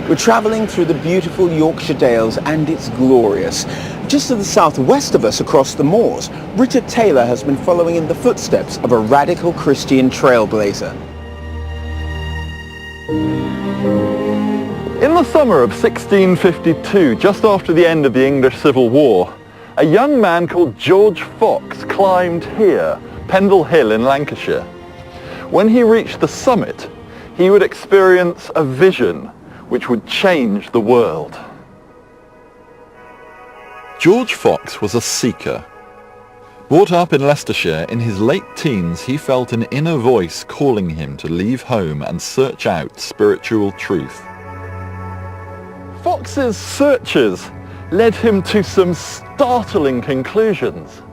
We're travelling through the beautiful Yorkshire Dales and it's glorious. Just to the southwest of us across the moors, Richard Taylor has been following in the footsteps of a radical Christian trailblazer. In the summer of 1652, just after the end of the English Civil War, a young man called George Fox climbed here, Pendle Hill in Lancashire. When he reached the summit, he would experience a vision which would change the world. George Fox was a seeker. Brought up in Leicestershire, in his late teens he felt an inner voice calling him to leave home and search out spiritual truth. Fox's searches led him to some startling conclusions.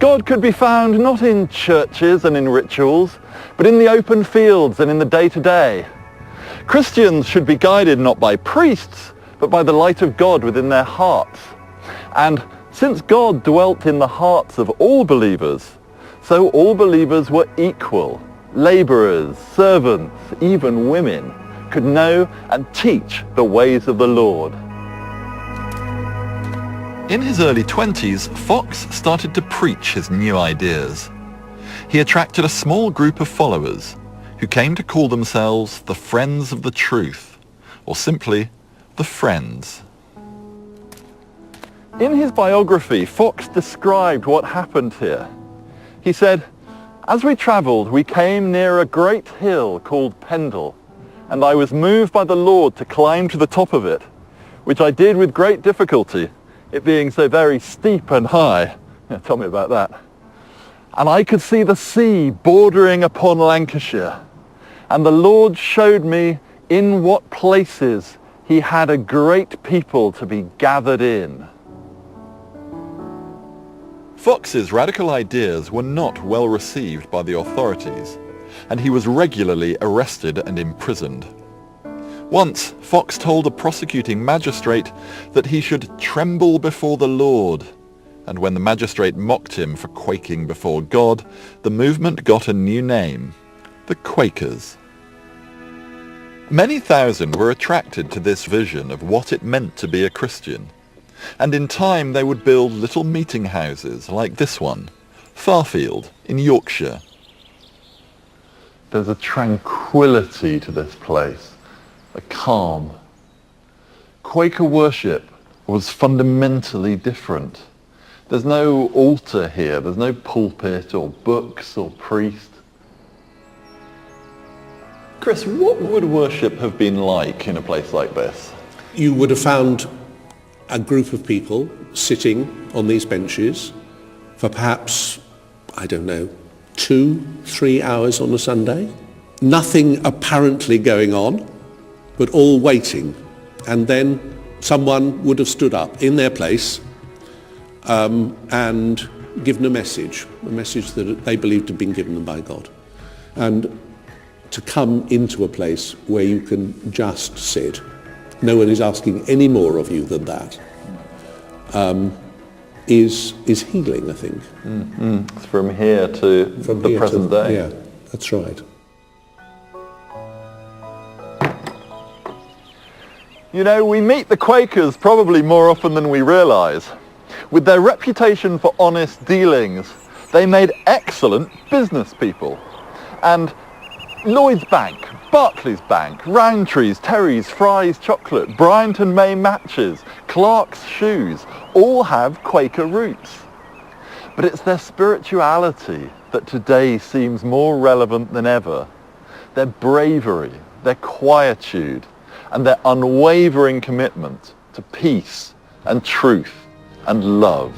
God could be found not in churches and in rituals, but in the open fields and in the day-to-day. Christians should be guided not by priests, but by the light of God within their hearts. And since God dwelt in the hearts of all believers, so all believers were equal. Labourers, servants, even women could know and teach the ways of the Lord. In his early 20s, Fox started to preach his new ideas. He attracted a small group of followers who came to call themselves the Friends of the Truth, or simply the Friends. In his biography, Fox described what happened here. He said, "As we travelled, we came near a great hill called Pendle, and I was moved by the Lord to climb to the top of it, which I did with great difficulty, it being so very steep and high." Yeah, tell me about that. "And I could see the sea bordering upon Lancashire, and the Lord showed me in what places he had a great people to be gathered in." Fox's radical ideas were not well received by the authorities, and he was regularly arrested and imprisoned. Once, Fox told a prosecuting magistrate that he should tremble before the Lord, and when the magistrate mocked him for quaking before God, the movement got a new name, the Quakers. Many thousand were attracted to this vision of what it meant to be a Christian, and in time they would build little meeting houses like this one, Farfield in Yorkshire. There's a tranquility to this place, a calm. Quaker worship was fundamentally different. There's no altar here, there's no pulpit or books or priest. Chris, what would worship have been like in a place like this? You would have found a group of people sitting on these benches for perhaps, 2-3 hours on a Sunday. Nothing apparently going on, but all waiting. And then someone would have stood up in their place and given a message that they believed had been given them by God. And to come into a place where you can just sit, no one is asking any more of you than that, is healing, I think. It's from here to the present day. Yeah, that's right. You know, we meet the Quakers probably more often than we realise. With their reputation for honest dealings, they made excellent business people. And Lloyd's Bank, Barclays Bank, Roundtree's, Terry's, Fry's Chocolate, Bryant and May Matches, Clark's Shoes, all have Quaker roots. But it's their spirituality that today seems more relevant than ever. Their bravery, their quietude, and their unwavering commitment to peace and truth and love.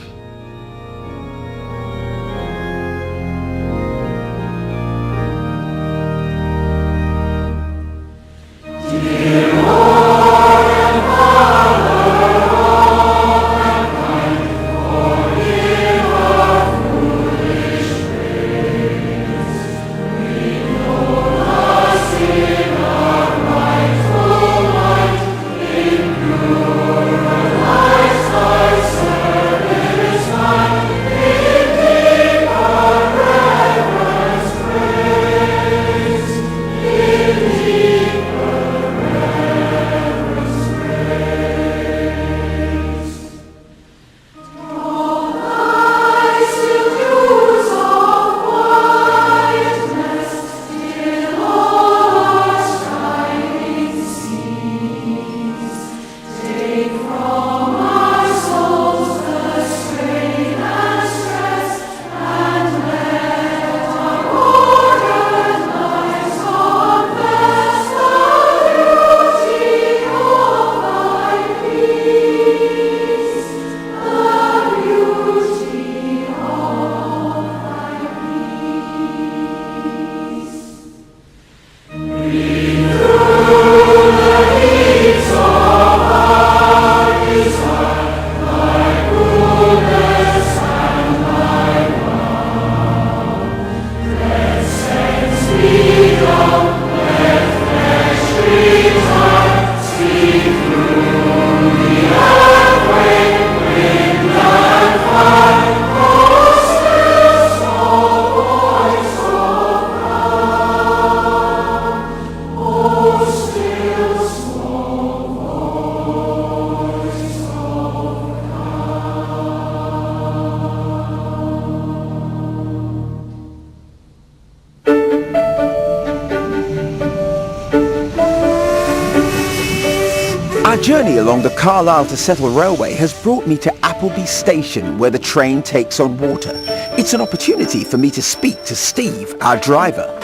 My journey along the Carlisle to Settle Railway has brought me to Appleby Station, where the train takes on water. It's an opportunity for me to speak to Steve, our driver.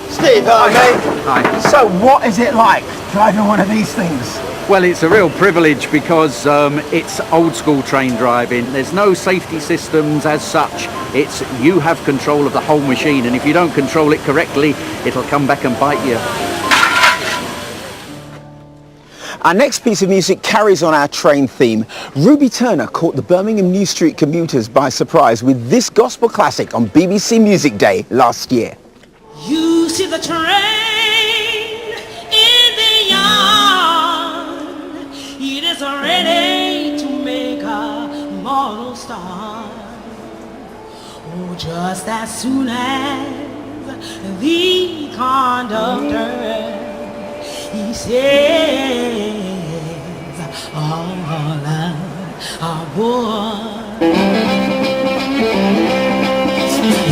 Steve, hi mate. Hi. So what is it like driving one of these things? Well, it's a real privilege because it's old school train driving. There's no safety systems as such. It's you have control of the whole machine, and if you don't control it correctly, it'll come back and bite you. Our next piece of music carries on our train theme. Ruby Turner caught the Birmingham New Street commuters by surprise with this gospel classic on BBC Music Day last year. You see the train in the yard, it is ready to make a mortal start. Oh, just as soon as the conductor he says, all aboard.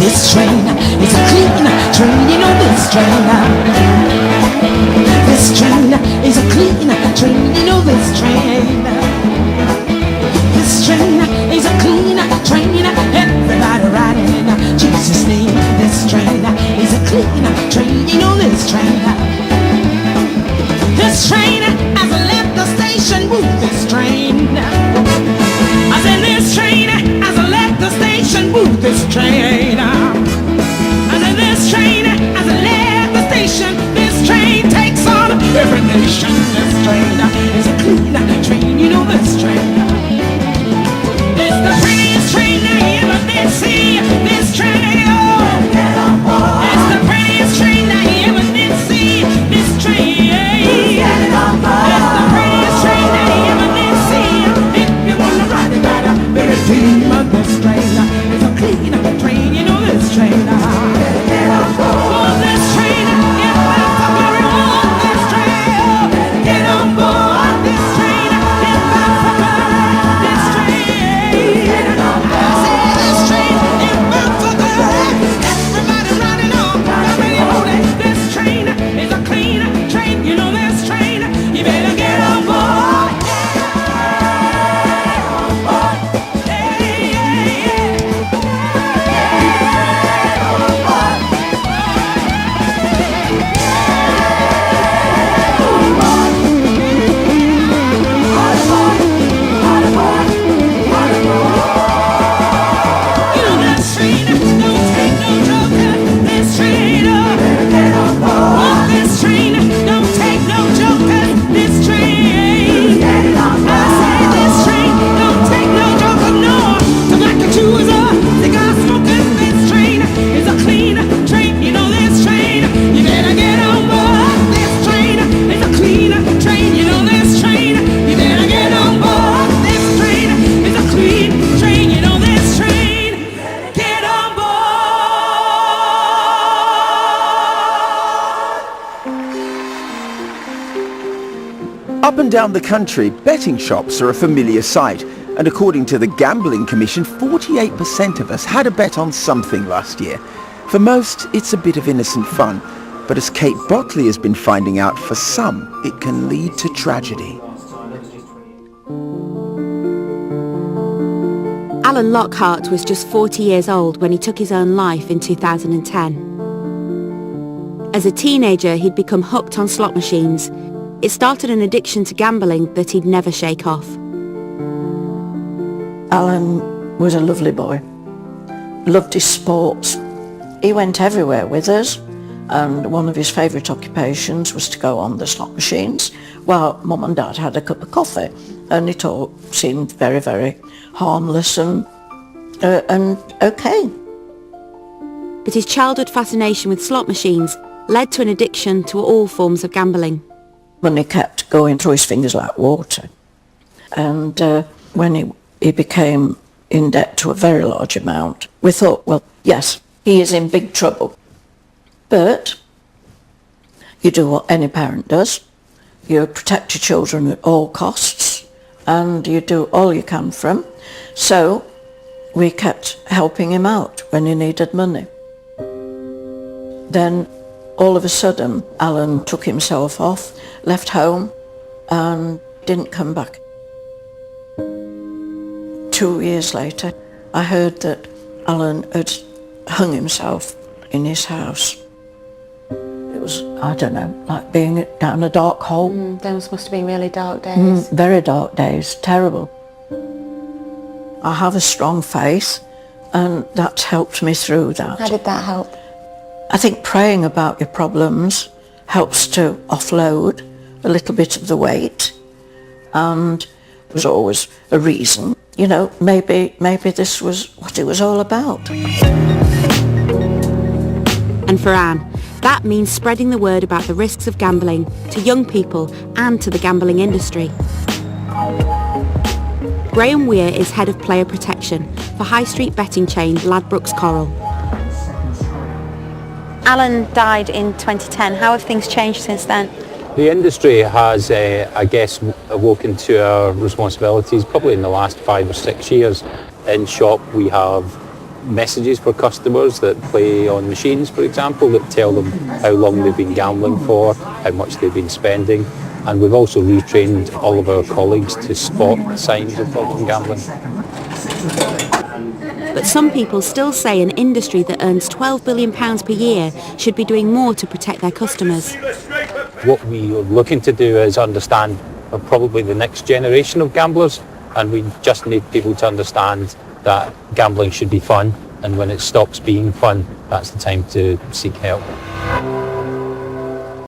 This train is a clean train, you know this train. This train is a clean train, you know this train. This train is a clean train, everybody riding in Jesus' name. This train is a clean train, you know this train. This train has left the station, move this train. I said this train has left the station, move this train. I said this train has left the station, this train takes on every nation. This train is a clean train, you know this train. It's the prettiest train that you ever did see, this train. It's the prettiest train that you ever did see, this train. It's the prettiest train that you ever did see. If you wanna ride it, ride a very team of this train. It's a clean train, you know this train. Oh, this train, if I fucking want this train, get on board this train. If I fucking this train, I say this train, if I fucking everybody riding on, everybody on it. This train is a clean train, you know this train. You better get on board. Up and down the country, betting shops are a familiar sight. And according to the Gambling Commission, 48% of us had a bet on something last year. For most, it's a bit of innocent fun. But as Kate Botley has been finding out, for some, it can lead to tragedy. Alan Lockhart was just 40 years old when he took his own life in 2010. As a teenager, he'd become hooked on slot machines. It started an addiction to gambling that he'd never shake off. Alan was a lovely boy, loved his sports. He went everywhere with us, and one of his favourite occupations was to go on the slot machines while Mum and Dad had a cup of coffee, and it all seemed very, very harmless and okay. But his childhood fascination with slot machines led to an addiction to all forms of gambling. Money kept going through his fingers like water, and when he became in debt to a very large amount, we thought, well, yes, he is in big trouble. But you do what any parent does. You protect your children at all costs, and you do all you can for them. So we kept helping him out when he needed money. Then all of a sudden, Alan took himself off, left home, and didn't come back. 2 years later, I heard that Alan had hung himself in his house. It was, I don't know, like being down a dark hole. Those must have been really dark days. Very dark days, terrible. I have a strong faith, and that's helped me through that. How did that help? I think praying about your problems helps to offload a little bit of the weight, and there's always a reason. You know, maybe this was what it was all about. And for Anne, that means spreading the word about the risks of gambling to young people and to the gambling industry. Graham Weir is head of player protection for high street betting chain Ladbrokes Coral. Alan died in 2010. How have things changed since then? The industry has, I guess, awoken to our responsibilities probably in the last 5 or 6 years. In shop we have messages for customers that play on machines, for example, that tell them how long they've been gambling for, how much they've been spending. And we've also retrained all of our colleagues to spot signs of problem gambling. But some people still say an industry that earns £12 billion per year should be doing more to protect their customers. What we are looking to do is understand probably the next generation of gamblers, and we just need people to understand that gambling should be fun, and when it stops being fun, that's the time to seek help.